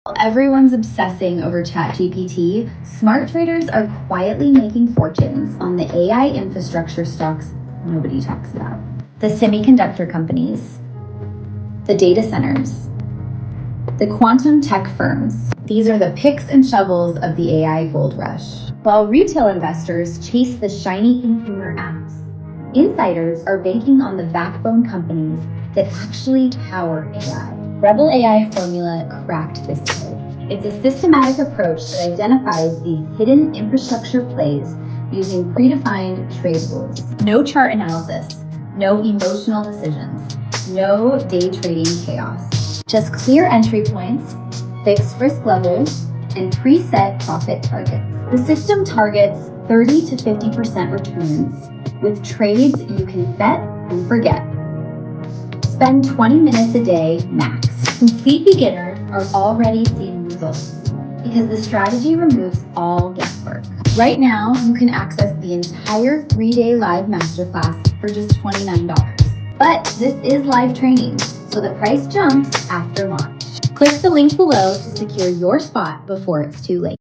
While everyone's obsessing over ChatGPT, smart traders are quietly making fortunes on the AI infrastructure stocks nobody talks about. The semiconductor companies, the data centers, the quantum tech firms. These are the picks and shovels of the AI gold rush. While retail investors chase the shiny consumer apps, insiders are banking on the backbone companies that actually power AI. Rebel AI Formula cracked this code. It's a systematic approach that identifies these hidden infrastructure plays using predefined trade rules. No chart analysis, no emotional decisions, no day trading chaos. Just clear entry points, fixed risk levels, and preset profit targets. The system targets 30 to 50% returns with trades you can set and forget. Spend 20 minutes a day max. Complete beginners are already seeing results because the strategy removes all guesswork. Right now, you can access the entire 3-day live masterclass for just $29. But this is live training, so the price jumps after launch. Click the link below to secure your spot before it's too late.